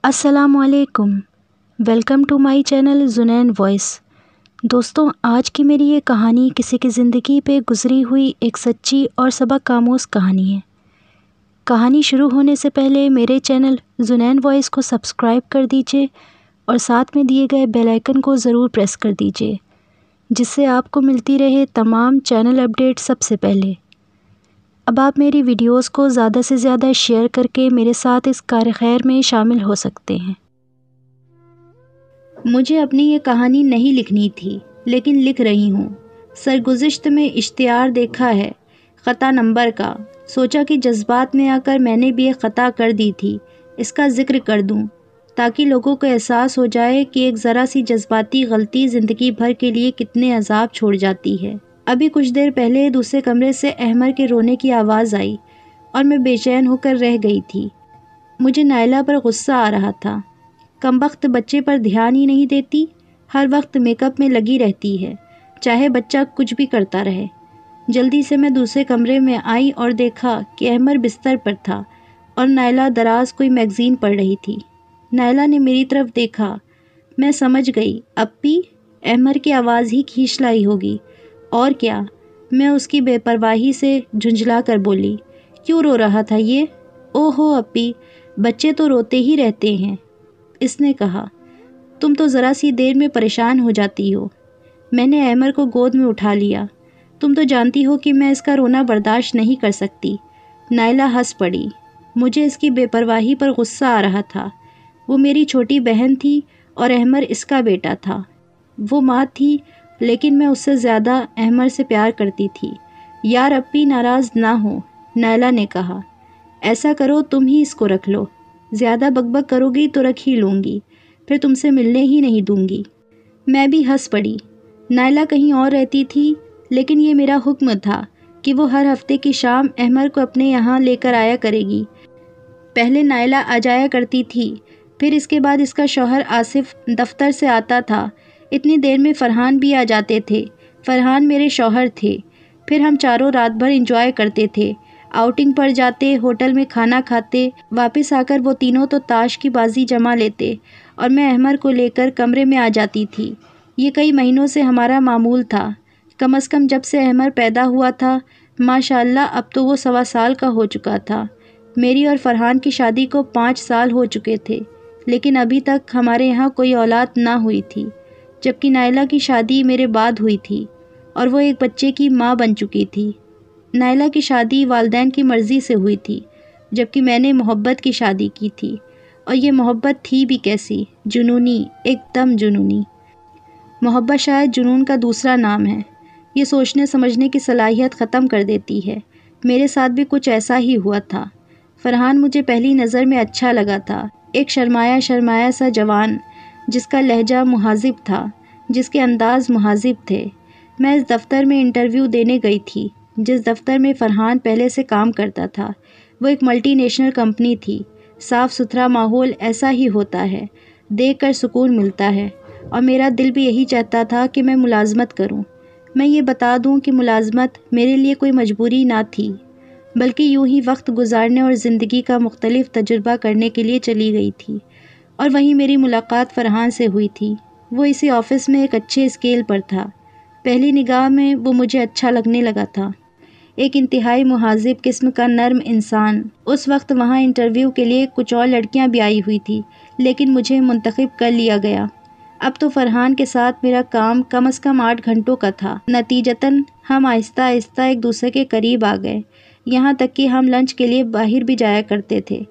السلام علیکم، welcome to my channel زنین وائس۔ دوستوں، آج کی میری یہ کہانی کسی کی زندگی پہ گزری ہوئی ایک سچی اور سبق آموز کہانی ہے۔ کہانی شروع ہونے سے پہلے میرے چینل زنین وائس کو سبسکرائب کر دیجیے اور ساتھ میں دیے گئے بیل آئیکن کو ضرور پریس کر دیجیے، جس سے آپ کو ملتی رہے تمام چینل اپڈیٹ سب سے پہلے۔ اب آپ میری ویڈیوز کو زیادہ سے زیادہ شیئر کر کے میرے ساتھ اس کار خیر میں شامل ہو سکتے ہیں۔ مجھے اپنی یہ کہانی نہیں لکھنی تھی، لیکن لکھ رہی ہوں۔ سرگزشت میں اشتہار دیکھا ہے خطا نمبر کا، سوچا کہ جذبات میں آ کر میں نے بھی ایک خطا کر دی تھی، اس کا ذکر کر دوں تاکہ لوگوں کو احساس ہو جائے کہ ایک ذرا سی جذباتی غلطی زندگی بھر کے لیے کتنے عذاب چھوڑ جاتی ہے۔ ابھی کچھ دیر پہلے دوسرے کمرے سے احمر کے رونے کی آواز آئی اور میں بے چین ہو کر رہ گئی تھی۔ مجھے نائلہ پر غصہ آ رہا تھا۔ کمبخت بچے پر دھیان ہی نہیں دیتی، ہر وقت میک اپ میں لگی رہتی ہے، چاہے بچہ کچھ بھی کرتا رہے۔ جلدی سے میں دوسرے کمرے میں آئی اور دیکھا کہ احمر بستر پر تھا اور نائلہ دراز کوئی میگزین پڑھ رہی تھی۔ نائلہ نے میری طرف دیکھا، میں سمجھ گئی اپی، احمر کی آواز ہی کھینچ لائی ہوگی، اور کیا۔ میں اس کی بے پرواہی سے جھنجھلا کر بولی، کیوں رو رہا تھا یہ؟ او ہو اپی، بچے تو روتے ہی رہتے ہیں، اس نے کہا۔ تم تو ذرا سی دیر میں پریشان ہو جاتی ہو۔ میں نے احمر کو گود میں اٹھا لیا۔ تم تو جانتی ہو کہ میں اس کا رونا برداشت نہیں کر سکتی۔ نائلہ ہنس پڑی۔ مجھے اس کی بے پرواہی پر غصہ آ رہا تھا۔ وہ میری چھوٹی بہن تھی اور احمر اس کا بیٹا تھا۔ وہ ماں تھی، لیکن میں اس سے زیادہ احمر سے پیار کرتی تھی۔ یار اپی ناراض نہ ہو، نائلہ نے کہا۔ ایسا کرو تم ہی اس کو رکھ لو، زیادہ بک کرو گی تو رکھ ہی لوں گی، پھر تم سے ملنے ہی نہیں دوں گی۔ میں بھی ہنس پڑی۔ نائلہ کہیں اور رہتی تھی، لیکن یہ میرا حکم تھا کہ وہ ہر ہفتے کی شام احمر کو اپنے یہاں لے کر آیا کرے گی۔ پہلے نائلہ آ جایا کرتی تھی، پھر اس کے بعد اس کا شوہر آصف دفتر سے آتا تھا۔ اتنی دیر میں فرحان بھی آ جاتے تھے۔ فرحان میرے شوہر تھے۔ پھر ہم چاروں رات بھر انجوائے کرتے تھے، آؤٹنگ پر جاتے، ہوٹل میں کھانا کھاتے، واپس آ کر وہ تینوں تو تاش کی بازی جما لیتے اور میں احمر کو لے کر کمرے میں آ جاتی تھی۔ یہ کئی مہینوں سے ہمارا معمول تھا، کم از کم جب سے احمر پیدا ہوا تھا۔ ماشاءاللہ اب تو وہ 1.25 سال کا ہو چکا تھا۔ میری اور فرحان کی شادی کو 5 سال ہو چکے تھے، لیکن ابھی تک ہمارے یہاں کوئی اولاد نہ ہوئی تھی، جبکہ نائلہ کی شادی میرے بعد ہوئی تھی اور وہ ایک بچے کی ماں بن چکی تھی۔ نائلہ کی شادی والدین کی مرضی سے ہوئی تھی، جبکہ میں نے محبت کی شادی کی تھی، اور یہ محبت تھی بھی کیسی، جنونی، ایک دم جنونی۔ محبت شاید جنون کا دوسرا نام ہے۔ یہ سوچنے سمجھنے کی صلاحیت ختم کر دیتی ہے۔ میرے ساتھ بھی کچھ ایسا ہی ہوا تھا۔ فرحان مجھے پہلی نظر میں اچھا لگا تھا، ایک شرمایا سا جوان، جس کا لہجہ مہذب تھا، جس کے انداز مہذب تھے۔ میں اس دفتر میں انٹرویو دینے گئی تھی جس دفتر میں فرحان پہلے سے کام کرتا تھا۔ وہ ایک ملٹی نیشنل کمپنی تھی۔ صاف ستھرا ماحول ایسا ہی ہوتا ہے، دیکھ کر سکون ملتا ہے، اور میرا دل بھی یہی چاہتا تھا کہ میں ملازمت کروں۔ میں یہ بتا دوں کہ ملازمت میرے لیے کوئی مجبوری نہ تھی، بلکہ یوں ہی وقت گزارنے اور زندگی کا مختلف تجربہ کرنے کے لیے چلی گئی تھی۔ اور وہیں میری ملاقات فرحان سے ہوئی تھی۔ وہ اسی آفس میں ایک اچھے اسکیل پر تھا۔ پہلی نگاہ میں وہ مجھے اچھا لگنے لگا تھا، ایک انتہائی مہذب قسم کا نرم انسان۔ اس وقت وہاں انٹرویو کے لیے کچھ اور لڑکیاں بھی آئی ہوئی تھی، لیکن مجھے منتخب کر لیا گیا۔ اب تو فرحان کے ساتھ میرا کام کم از کم 8 گھنٹوں کا تھا۔ نتیجتاً ہم آہستہ آہستہ ایک دوسرے کے قریب آ گئے، یہاں تک کہ ہم لنچ کے لیے باہر بھی جایا کرتے تھے۔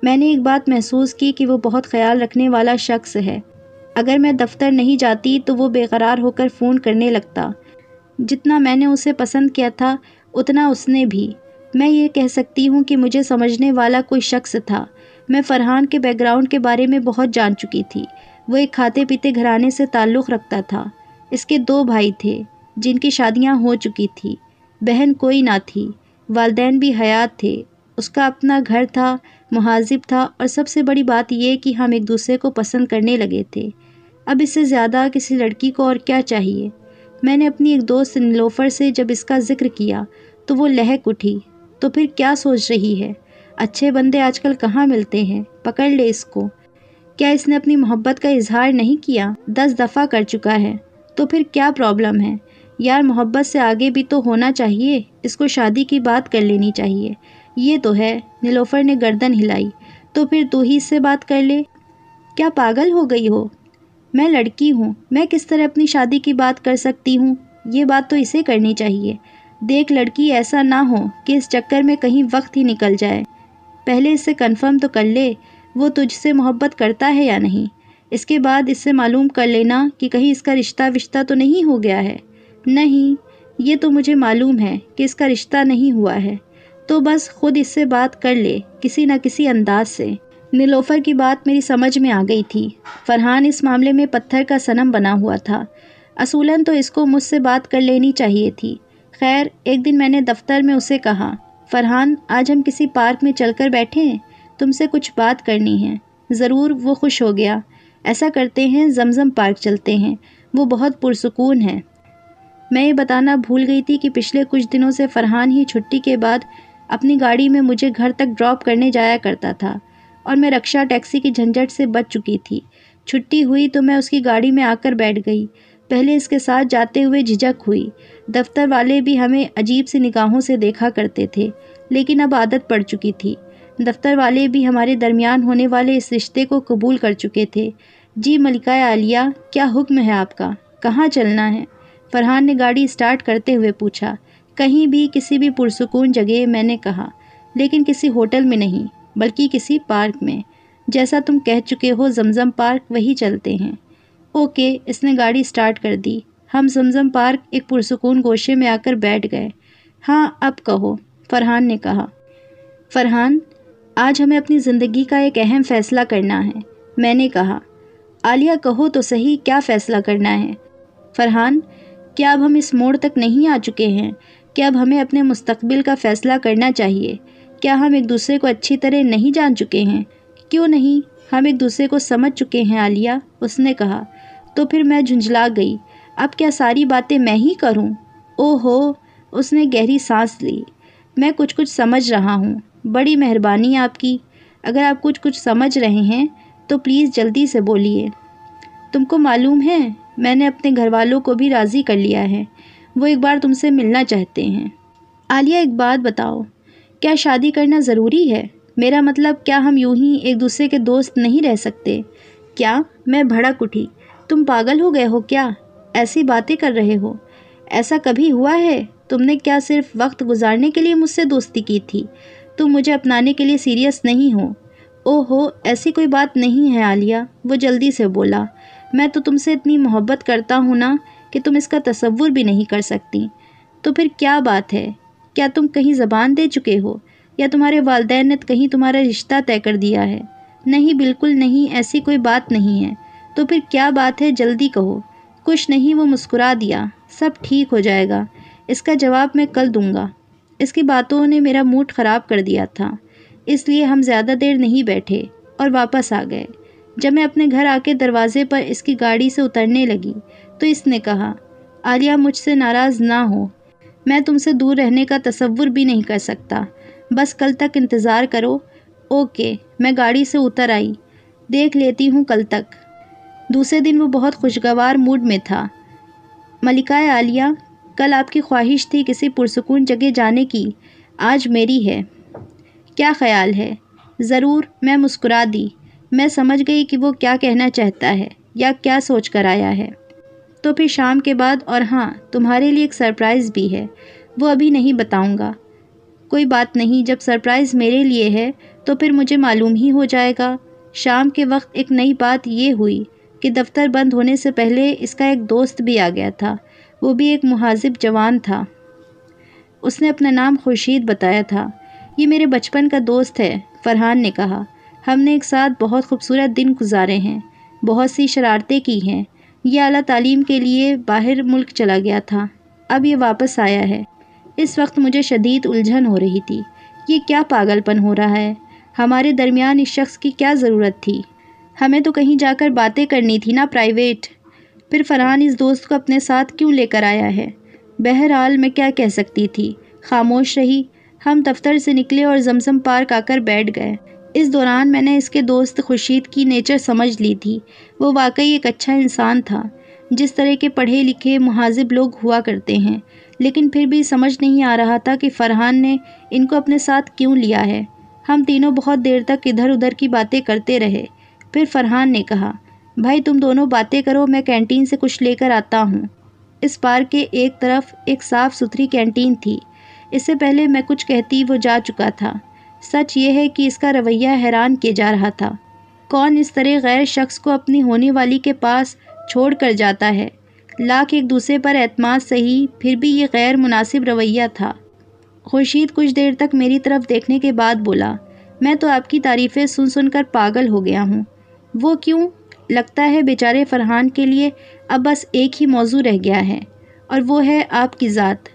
میں نے ایک بات محسوس کی کہ وہ بہت خیال رکھنے والا شخص ہے۔ اگر میں دفتر نہیں جاتی تو وہ بے قرار ہو کر فون کرنے لگتا۔ جتنا میں نے اسے پسند کیا تھا، اتنا اس نے بھی۔ میں یہ کہہ سکتی ہوں کہ مجھے سمجھنے والا کوئی شخص تھا۔ میں فرحان کے بیک گراؤنڈ کے بارے میں بہت جان چکی تھی۔ وہ ایک کھاتے پیتے گھرانے سے تعلق رکھتا تھا۔ اس کے 2 بھائی تھے، جن کی شادیاں ہو چکی تھی، بہن کوئی نہ تھی، والدین بھی حیات تھے۔ اس کا اپنا گھر تھا، مہذب تھا، اور سب سے بڑی بات یہ کہ ہم ایک دوسرے کو پسند کرنے لگے تھے۔ اب اس سے زیادہ کسی لڑکی کو اور کیا چاہیے؟ میں نے اپنی ایک دوست نیلوفر سے جب اس کا ذکر کیا تو وہ لہک اٹھی۔ تو پھر کیا سوچ رہی ہے؟ اچھے بندے آج کل کہاں ملتے ہیں، پکڑ لے اس کو۔ کیا اس نے اپنی محبت کا اظہار نہیں کیا؟ 10 دفعہ کر چکا ہے۔ تو پھر کیا پرابلم ہے؟ یار محبت سے آگے بھی تو ہونا چاہیے، اس کو شادی کی بات کر لینی چاہیے۔ یہ تو ہے، نیلوفر نے گردن ہلائی۔ تو پھر تو ہی اس سے بات کر لے۔ کیا پاگل ہو گئی ہو؟ میں لڑکی ہوں، میں کس طرح اپنی شادی کی بات کر سکتی ہوں؟ یہ بات تو اسے کرنی چاہیے۔ دیکھ لڑکی، ایسا نہ ہو کہ اس چکر میں کہیں وقت ہی نکل جائے۔ پہلے اس سے کنفرم تو کر لے وہ تجھ سے محبت کرتا ہے یا نہیں۔ اس کے بعد اس سے معلوم کر لینا کہ کہیں اس کا رشتہ تو نہیں ہو گیا ہے۔ نہیں، یہ تو مجھے معلوم ہے کہ اس کا رشتہ نہیں ہوا ہے۔ تو بس خود اس سے بات کر لے کسی نہ کسی انداز سے۔ نیلوفر کی بات میری سمجھ میں آ گئی تھی۔ فرحان اس معاملے میں پتھر کا صنم بنا ہوا تھا۔ اصولاً تو اس کو مجھ سے بات کر لینی چاہیے تھی۔ خیر، ایک دن میں نے دفتر میں اسے کہا، فرحان، آج ہم کسی پارک میں چل کر بیٹھے ہیں، تم سے کچھ بات کرنی ہے۔ ضرور، وہ خوش ہو گیا۔ ایسا کرتے ہیں، زمزم پارک چلتے ہیں، وہ بہت پرسکون ہے۔ میں یہ بتانا بھول گئی تھی کہ پچھلے کچھ دنوں سے فرحان ہی چھٹی کے بعد اپنی گاڑی میں مجھے گھر تک ڈراپ کرنے جایا کرتا تھا، اور میں رکشہ ٹیکسی کی جھنجھٹ سے بچ چکی تھی۔ چھٹی ہوئی تو میں اس کی گاڑی میں آ کر بیٹھ گئی۔ پہلے اس کے ساتھ جاتے ہوئے جھجک ہوئی، دفتر والے بھی ہمیں عجیب سی نگاہوں سے دیکھا کرتے تھے، لیکن اب عادت پڑ چکی تھی۔ دفتر والے بھی ہمارے درمیان ہونے والے اس رشتے کو قبول کر چکے تھے۔ جی ملکہ عالیہ، کیا حکم ہے آپ کا؟ کہاں چلنا ہے؟ فرحان نے گاڑی اسٹارٹ کرتے ہوئے پوچھا۔ کہیں بھی، کسی بھی پرسکون جگہ، میں نے کہا، لیکن کسی ہوٹل میں نہیں، بلکہ کسی پارک میں۔ جیسا تم کہہ چکے ہو، زمزم پارک، وہی چلتے ہیں۔ اوکے، اس نے گاڑی اسٹارٹ کر دی۔ ہم زمزم پارک ایک پرسکون گوشے میں آ کر بیٹھ گئے۔ ہاں، اب کہو، فرحان نے کہا۔ فرحان، آج ہمیں اپنی زندگی کا ایک اہم فیصلہ کرنا ہے، میں نے کہا۔ عالیہ، کہو تو صحیح، کیا فیصلہ کرنا ہے؟ فرحان، کیا اب ہم اس موڑ تک نہیں آ چکے ہیں کہ اب ہمیں اپنے مستقبل کا فیصلہ کرنا چاہیے؟ کیا ہم ایک دوسرے کو اچھی طرح نہیں جان چکے ہیں؟ کیوں نہیں، ہم ایک دوسرے کو سمجھ چکے ہیں عالیہ، اس نے کہا۔ تو پھر میں جھنجھلا گئی۔ اب کیا ساری باتیں میں ہی کروں؟ او ہو، اس نے گہری سانس لی۔ میں کچھ سمجھ رہا ہوں، بڑی مہربانی آپ کی۔ اگر آپ کچھ سمجھ رہے ہیں تو پلیز جلدی سے بولیے۔ تم کو معلوم ہے، میں نے اپنے گھر والوں کو بھی راضی کر لیا ہے، وہ ایک بار تم سے ملنا چاہتے ہیں۔ عالیہ، ایک بات بتاؤ، کیا شادی کرنا ضروری ہے؟ میرا مطلب، کیا ہم یوں ہی ایک دوسرے کے دوست نہیں رہ سکتے؟ کیا؟ میں بھڑک اٹھی۔ تم پاگل ہو گئے ہو کیا؟ ایسی باتیں کر رہے ہو؟ ایسا کبھی ہوا ہے؟ تم نے کیا صرف وقت گزارنے کے لیے مجھ سے دوستی کی تھی؟ تم مجھے اپنانے کے لیے سیریس نہیں ہو؟ او ہو، ایسی کوئی بات نہیں ہے عالیہ، وہ جلدی سے بولا۔ میں تو تم سے اتنی محبت کرتا ہوں نا کہ تم اس کا تصور بھی نہیں کر سکتی۔ تو پھر کیا بات ہے؟ کیا تم کہیں زبان دے چکے ہو، یا تمہارے والدین نے کہیں تمہارا رشتہ طے کر دیا ہے؟ نہیں، بالکل نہیں، ایسی کوئی بات نہیں ہے۔ تو پھر کیا بات ہے، جلدی کہو۔ کچھ نہیں، وہ مسکرا دیا۔ سب ٹھیک ہو جائے گا، اس کا جواب میں کل دوں گا۔ اس کی باتوں نے میرا موڈ خراب کر دیا تھا، اس لیے ہم زیادہ دیر نہیں بیٹھے اور واپس آ گئے۔ جب میں اپنے گھر آ کے دروازے پر اس کی گاڑی سے اترنے لگی تو اس نے کہا، عالیہ، مجھ سے ناراض نہ ہو، میں تم سے دور رہنے کا تصور بھی نہیں کر سکتا، بس کل تک انتظار کرو۔ اوکے، میں گاڑی سے اتر آئی۔ دیکھ لیتی ہوں کل تک۔ دوسرے دن وہ بہت خوشگوار موڈ میں تھا۔ ملکہ عالیہ، کل آپ کی خواہش تھی کسی پرسکون جگہ جانے کی، آج میری ہے۔ کیا خیال ہے؟ ضرور، میں مسکرا دی۔ میں سمجھ گئی کہ وہ کیا کہنا چاہتا ہے یا کیا سوچ کر آیا ہے۔ تو پھر شام کے بعد، اور ہاں، تمہارے لیے ایک سرپرائز بھی ہے، وہ ابھی نہیں بتاؤں گا۔ کوئی بات نہیں، جب سرپرائز میرے لیے ہے تو پھر مجھے معلوم ہی ہو جائے گا۔ شام کے وقت ایک نئی بات یہ ہوئی کہ دفتر بند ہونے سے پہلے اس کا ایک دوست بھی آ گیا تھا، وہ بھی ایک مہذب جوان تھا۔ اس نے اپنا نام خورشید بتایا تھا۔ یہ میرے بچپن کا دوست ہے، فرحان نے کہا۔ ہم نے ایک ساتھ بہت خوبصورت دن گزارے ہیں، بہت سی شرارتیں کی ہیں۔ یہ اعلیٰ تعلیم کے لیے باہر ملک چلا گیا تھا، اب یہ واپس آیا ہے۔ اس وقت مجھے شدید الجھن ہو رہی تھی۔ یہ کیا پاگل پن ہو رہا ہے؟ ہمارے درمیان اس شخص کی کیا ضرورت تھی؟ ہمیں تو کہیں جا کر باتیں کرنی تھی نا، پرائیویٹ۔ پھر فرحان اس دوست کو اپنے ساتھ کیوں لے کر آیا ہے؟ بہرحال میں کیا کہہ سکتی تھی، خاموش رہی۔ ہم دفتر سے نکلے اور زمزم پارک آ کر بیٹھ گئے۔ اس دوران میں نے اس کے دوست خورشید کی نیچر سمجھ لی تھی۔ وہ واقعی ایک اچھا انسان تھا، جس طرح کے پڑھے لکھے مہذب لوگ ہوا کرتے ہیں، لیکن پھر بھی سمجھ نہیں آ رہا تھا کہ فرحان نے ان کو اپنے ساتھ کیوں لیا ہے۔ ہم تینوں بہت دیر تک ادھر ادھر کی باتیں کرتے رہے۔ پھر فرحان نے کہا، بھائی تم دونوں باتیں کرو، میں کینٹین سے کچھ لے کر آتا ہوں۔ اس پارک کے ایک طرف ایک صاف ستھری کینٹین تھی۔ اس سے پہلے میں کچھ کہتی وہ جا چکا تھا۔ سچ یہ ہے کہ اس کا رویہ حیران کیے جا رہا تھا۔ کون اس طرح غیر شخص کو اپنی ہونے والی کے پاس چھوڑ کر جاتا ہے؟ لاکھ ایک دوسرے پر اعتماد صحیح، پھر بھی یہ غیر مناسب رویہ تھا۔ خورشید کچھ دیر تک میری طرف دیکھنے کے بعد بولا، میں تو آپ کی تعریفیں سن سن کر پاگل ہو گیا ہوں۔ وہ کیوں؟ لگتا ہے بیچارے فرحان کے لیے اب بس ایک ہی موضوع رہ گیا ہے، اور وہ ہے آپ کی ذات۔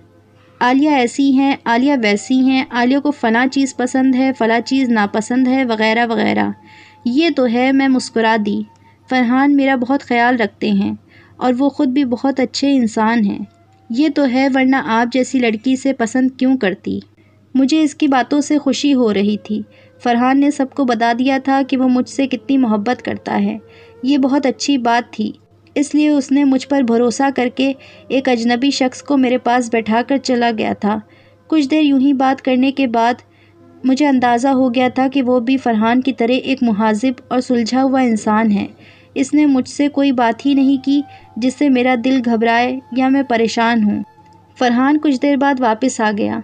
عالیہ ایسی ہیں، عالیہ ویسی ہیں، عالیہ کو فلاں چیز پسند ہے، فلاں چیز ناپسند ہے، وغیرہ وغیرہ۔ یہ تو ہے۔ میں مسکرا دی۔ فرحان میرا بہت خیال رکھتے ہیں، اور وہ خود بھی بہت اچھے انسان ہیں۔ یہ تو ہے، ورنہ آپ جیسی لڑکی سے پسند کیوں کرتی؟ مجھے اس کی باتوں سے خوشی ہو رہی تھی۔ فرحان نے سب کو بتا دیا تھا کہ وہ مجھ سے کتنی محبت کرتا ہے۔ یہ بہت اچھی بات تھی، اس لیے اس نے مجھ پر بھروسہ کر کے ایک اجنبی شخص کو میرے پاس بیٹھا کر چلا گیا تھا۔ کچھ دیر یوں ہی بات کرنے کے بعد مجھے اندازہ ہو گیا تھا کہ وہ بھی فرحان کی طرح ایک مہذب اور سلجھا ہوا انسان ہے۔ اس نے مجھ سے کوئی بات ہی نہیں کی جس سے میرا دل گھبرائے یا میں پریشان ہوں۔ فرحان کچھ دیر بعد واپس آ گیا۔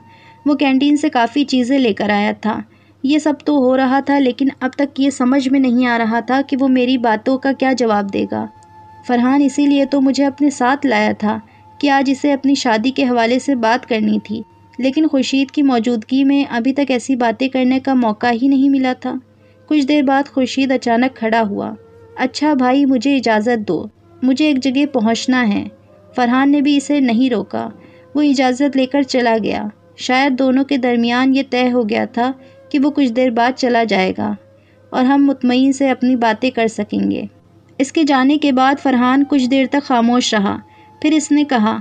وہ کینٹین سے کافی چیزیں لے کر آیا تھا۔ یہ سب تو ہو رہا تھا، لیکن اب تک یہ سمجھ میں نہیں آ رہا تھا کہ وہ میری باتوں کا کیا جواب دے گا۔ فرحان اسی لیے تو مجھے اپنے ساتھ لایا تھا کہ آج اسے اپنی شادی کے حوالے سے بات کرنی تھی، لیکن خورشید کی موجودگی میں ابھی تک ایسی باتیں کرنے کا موقع ہی نہیں ملا تھا۔ کچھ دیر بعد خورشید اچانک کھڑا ہوا۔ اچھا بھائی، مجھے اجازت دو، مجھے ایک جگہ پہنچنا ہے۔ فرحان نے بھی اسے نہیں روکا، وہ اجازت لے کر چلا گیا۔ شاید دونوں کے درمیان یہ طے ہو گیا تھا کہ وہ کچھ دیر بعد چلا جائے گا اور ہم مطمئن سے اپنی باتیں کر سکیں گے۔ اس کے جانے کے بعد فرحان کچھ دیر تک خاموش رہا۔ پھر اس نے کہا،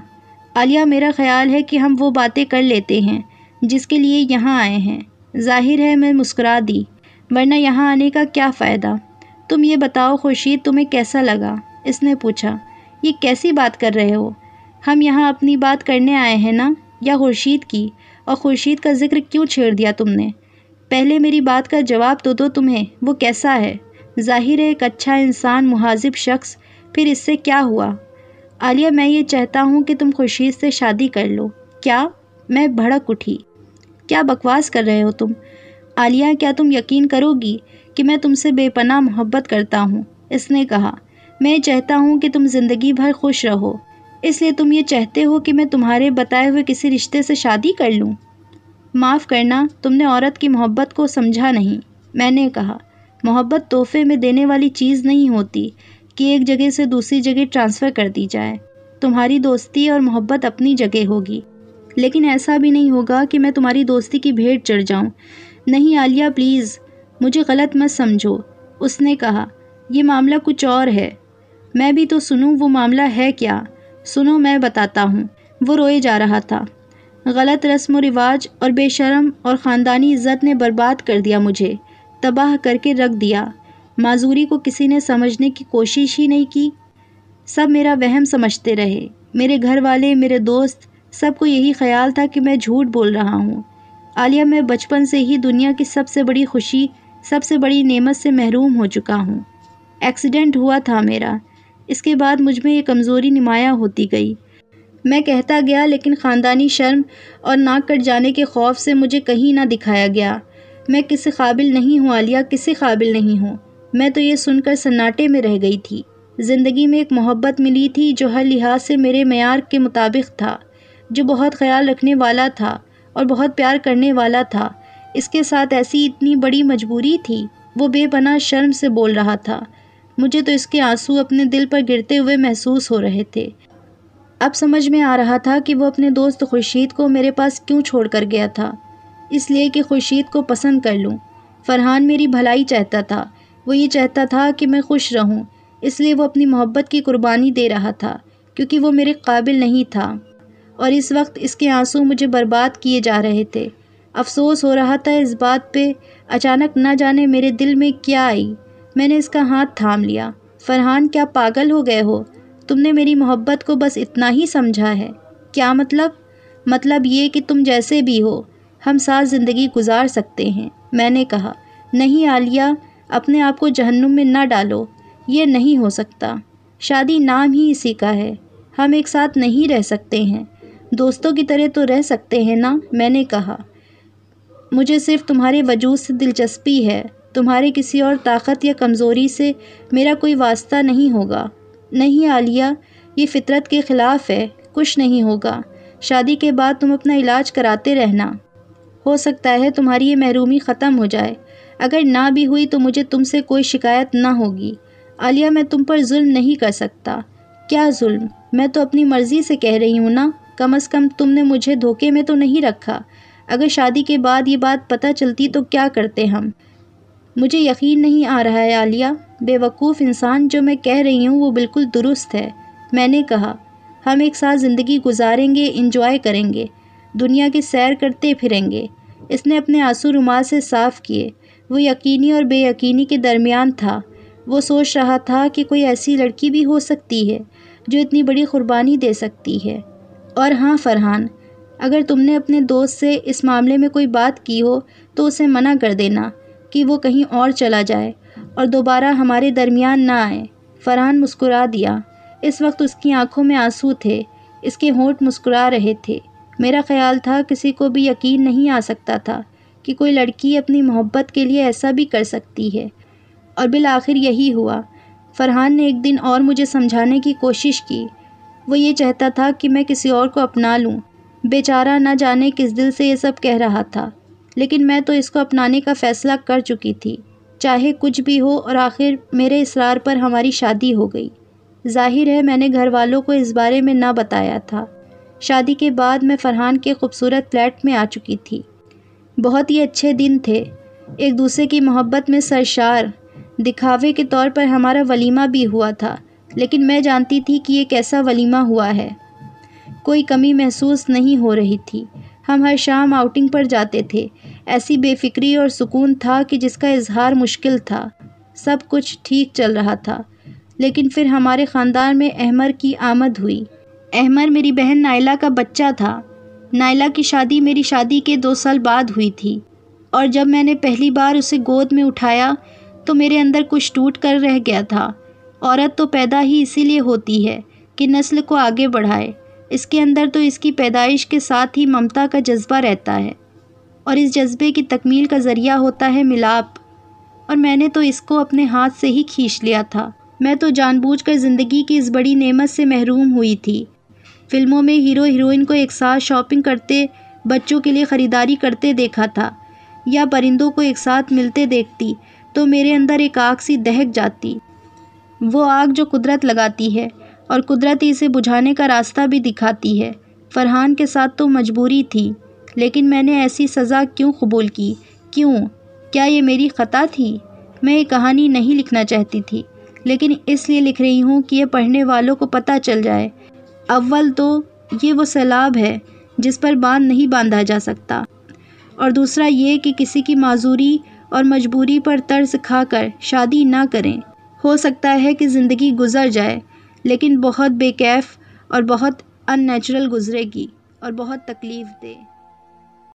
عالیہ میرا خیال ہے کہ ہم وہ باتیں کر لیتے ہیں جس کے لیے یہاں آئے ہیں۔ ظاہر ہے میں مسکرا دی، ورنہ یہاں آنے کا کیا فائدہ؟ تم یہ بتاؤ خورشید، تمہیں کیسا لگا؟ اس نے پوچھا۔ یہ کیسی بات کر رہے ہو؟ ہم یہاں اپنی بات کرنے آئے ہیں نا، یا خورشید کی؟ اور خورشید کا ذکر کیوں چھیڑ دیا تم نے؟ پہلے میری بات کا جواب تو دو، تمہیں وہ کیسا ہے؟ ظاہر ہے ایک اچھا انسان، مہذب شخص، پھر اس سے کیا ہوا؟ عالیہ میں یہ چاہتا ہوں کہ تم خورشید سے شادی کر لو۔ کیا؟ میں بھڑک اٹھی۔ کیا بکواس کر رہے ہو تم؟ عالیہ کیا تم یقین کرو گی کہ میں تم سے بے پناہ محبت کرتا ہوں؟ اس نے کہا، میں چاہتا ہوں کہ تم زندگی بھر خوش رہو، اس لیے تم یہ چاہتے ہو کہ میں تمہارے بتائے ہوئے کسی رشتے سے شادی کر لوں؟ معاف کرنا، تم نے عورت کی محبت کو سمجھا نہیں۔ میں نے کہا، محبت تحفے میں دینے والی چیز نہیں ہوتی کہ ایک جگہ سے دوسری جگہ ٹرانسفر کر دی جائے۔ تمہاری دوستی اور محبت اپنی جگہ ہوگی، لیکن ایسا بھی نہیں ہوگا کہ میں تمہاری دوستی کی بھیٹ چڑھ جاؤں۔ نہیں عالیہ پلیز، مجھے غلط مت سمجھو۔ اس نے کہا، یہ معاملہ کچھ اور ہے۔ میں بھی تو سنوں، وہ معاملہ ہے کیا؟ سنو میں بتاتا ہوں۔ وہ روئے جا رہا تھا۔ غلط رسم و رواج اور بے شرم اور خاندانی عزت نے برباد کر دیا مجھے، تباہ کر کے رکھ دیا۔ معذوری کو کسی نے سمجھنے کی کوشش ہی نہیں کی، سب میرا وہم سمجھتے رہے۔ میرے گھر والے، میرے دوست، سب کو یہی خیال تھا کہ میں جھوٹ بول رہا ہوں۔ عالیہ میں بچپن سے ہی دنیا کی سب سے بڑی خوشی، سب سے بڑی نعمت سے محروم ہو چکا ہوں۔ ایکسیڈنٹ ہوا تھا میرا، اس کے بعد مجھ میں یہ کمزوری نمایاں ہوتی گئی۔ میں کہتا گیا، لیکن خاندانی شرم اور ناک کٹ جانے کے خوف سے مجھے کہیں نہ دکھایا گیا۔ میں کسی قابل نہیں ہوں عالیہ، کسی قابل نہیں ہوں۔ میں تو یہ سن کر سناٹے میں رہ گئی تھی۔ زندگی میں ایک محبت ملی تھی جو ہر لحاظ سے میرے معیار کے مطابق تھا، جو بہت خیال رکھنے والا تھا اور بہت پیار کرنے والا تھا۔ اس کے ساتھ ایسی اتنی بڑی مجبوری تھی۔ وہ بے پناہ شرم سے بول رہا تھا۔ مجھے تو اس کے آنسو اپنے دل پر گرتے ہوئے محسوس ہو رہے تھے۔ اب سمجھ میں آ رہا تھا کہ وہ اپنے دوست خورشید کو میرے پاس کیوں چھوڑ کر گیا تھا۔ اس لیے کہ خورشید کو پسند کر لوں۔ فرحان میری بھلائی چاہتا تھا، وہ یہ چاہتا تھا کہ میں خوش رہوں، اس لیے وہ اپنی محبت کی قربانی دے رہا تھا، کیونکہ وہ میرے قابل نہیں تھا، اور اس وقت اس کے آنسو مجھے برباد کیے جا رہے تھے۔ افسوس ہو رہا تھا اس بات پہ، اچانک نہ جانے میرے دل میں کیا آئی، میں نے اس کا ہاتھ تھام لیا۔ فرحان، کیا پاگل ہو گئے ہو؟ تم نے میری محبت کو بس اتنا ہی سمجھا ہے؟ کیا مطلب؟ مطلب یہ کہ تم جیسے بھی ہو ہم ساتھ زندگی گزار سکتے ہیں، میں نے کہا۔ نہیں عالیہ، اپنے آپ کو جہنم میں نہ ڈالو، یہ نہیں ہو سکتا۔ شادی نام ہی اسی کا ہے، ہم ایک ساتھ نہیں رہ سکتے ہیں، دوستوں کی طرح تو رہ سکتے ہیں نا، میں نے کہا۔ مجھے صرف تمہارے وجود سے دلچسپی ہے، تمہارے کسی اور طاقت یا کمزوری سے میرا کوئی واسطہ نہیں ہوگا۔ نہیں عالیہ، یہ فطرت کے خلاف ہے، کچھ نہیں ہوگا۔ شادی کے بعد تم اپنا علاج کراتے رہنا، ہو سکتا ہے تمہاری یہ محرومی ختم ہو جائے، اگر نہ بھی ہوئی تو مجھے تم سے کوئی شکایت نہ ہوگی۔ عالیہ، میں تم پر ظلم نہیں کر سکتا۔ کیا ظلم؟ میں تو اپنی مرضی سے کہہ رہی ہوں نا، کم از کم تم نے مجھے دھوکے میں تو نہیں رکھا۔ اگر شادی کے بعد یہ بات پتہ چلتی تو کیا کرتے ہم؟ مجھے یقین نہیں آ رہا ہے عالیہ، بے وقوف انسان، جو میں کہہ رہی ہوں وہ بالکل درست ہے، میں نے کہا۔ ہم ایک ساتھ زندگی گزاریں گے، انجوائے کریں گے، دنیا کی سیر کرتے پھریں گے۔ اس نے اپنے آنسو رومال سے صاف کیے۔ وہ یقینی اور بے یقینی کے درمیان تھا۔ وہ سوچ رہا تھا کہ کوئی ایسی لڑکی بھی ہو سکتی ہے جو اتنی بڑی قربانی دے سکتی ہے۔ اور ہاں فرحان، اگر تم نے اپنے دوست سے اس معاملے میں کوئی بات کی ہو تو اسے منع کر دینا کہ وہ کہیں اور چلا جائے اور دوبارہ ہمارے درمیان نہ آئے۔ فرحان مسکرا دیا۔ اس وقت اس کی آنکھوں میں آنسو تھے، اس کے ہونٹ مسکرا رہے تھے۔ میرا خیال تھا کسی کو بھی یقین نہیں آ سکتا تھا کہ کوئی لڑکی اپنی محبت کے لیے ایسا بھی کر سکتی ہے، اور بالآخر یہی ہوا۔ فرحان نے ایک دن اور مجھے سمجھانے کی کوشش کی۔ وہ یہ چاہتا تھا کہ میں کسی اور کو اپنا لوں۔ بیچارہ نہ جانے کس دل سے یہ سب کہہ رہا تھا، لیکن میں تو اس کو اپنانے کا فیصلہ کر چکی تھی، چاہے کچھ بھی ہو، اور آخر میرے اصرار پر ہماری شادی ہو گئی۔ ظاہر ہے میں نے گھر والوں کو اس بارے میں نہ بتایا تھا۔ شادی کے بعد میں فرحان کے خوبصورت فلیٹ میں آ چکی تھی۔ بہت ہی اچھے دن تھے، ایک دوسرے کی محبت میں سرشار۔ دکھاوے کے طور پر ہمارا ولیمہ بھی ہوا تھا، لیکن میں جانتی تھی کہ یہ کیسا ولیمہ ہوا ہے۔ کوئی کمی محسوس نہیں ہو رہی تھی۔ ہم ہر شام آؤٹنگ پر جاتے تھے، ایسی بے فکری اور سکون تھا کہ جس کا اظہار مشکل تھا۔ سب کچھ ٹھیک چل رہا تھا، لیکن پھر ہمارے خاندان میں احمر کی آمد ہوئی۔ احمر میری بہن نائلہ کا بچہ تھا۔ نائلہ کی شادی میری شادی کے 2 سال بعد ہوئی تھی، اور جب میں نے پہلی بار اسے گود میں اٹھایا تو میرے اندر کچھ ٹوٹ کر رہ گیا تھا۔ عورت تو پیدا ہی اسی لیے ہوتی ہے کہ نسل کو آگے بڑھائے۔ اس کے اندر تو اس کی پیدائش کے ساتھ ہی ممتا کا جذبہ رہتا ہے، اور اس جذبے کی تکمیل کا ذریعہ ہوتا ہے ملاپ، اور میں نے تو اس کو اپنے ہاتھ سے ہی کھینچ لیا تھا۔ میں تو جان بوجھ کر زندگی کی اس بڑی نعمت سے محروم ہوئی تھی۔ فلموں میں ہیرو ہیروئن کو ایک ساتھ شاپنگ کرتے، بچوں کے لیے خریداری کرتے دیکھا تھا، یا پرندوں کو ایک ساتھ ملتے دیکھتی تو میرے اندر ایک آگ سی دہک جاتی، وہ آگ جو قدرت لگاتی ہے اور قدرت ہی اسے بجھانے کا راستہ بھی دکھاتی ہے۔ فرحان کے ساتھ تو مجبوری تھی، لیکن میں نے ایسی سزا کیوں قبول کی؟ کیوں؟ کیا یہ میری خطا تھی؟ میں یہ کہانی نہیں لکھنا چاہتی تھی، لیکن اس لیے لکھ رہی ہوں کہ یہ پڑھنے والوں کو پتہ چل جائے۔ اول تو یہ وہ سیلاب ہے جس پر باندھ نہیں باندھا جا سکتا، اور دوسرا یہ کہ کسی کی معذوری اور مجبوری پر ترس کھا کر شادی نہ کریں۔ ہو سکتا ہے کہ زندگی گزر جائے، لیکن بہت بے کیف اور بہت ان نیچرل گزرے گی، اور بہت تکلیف دہ۔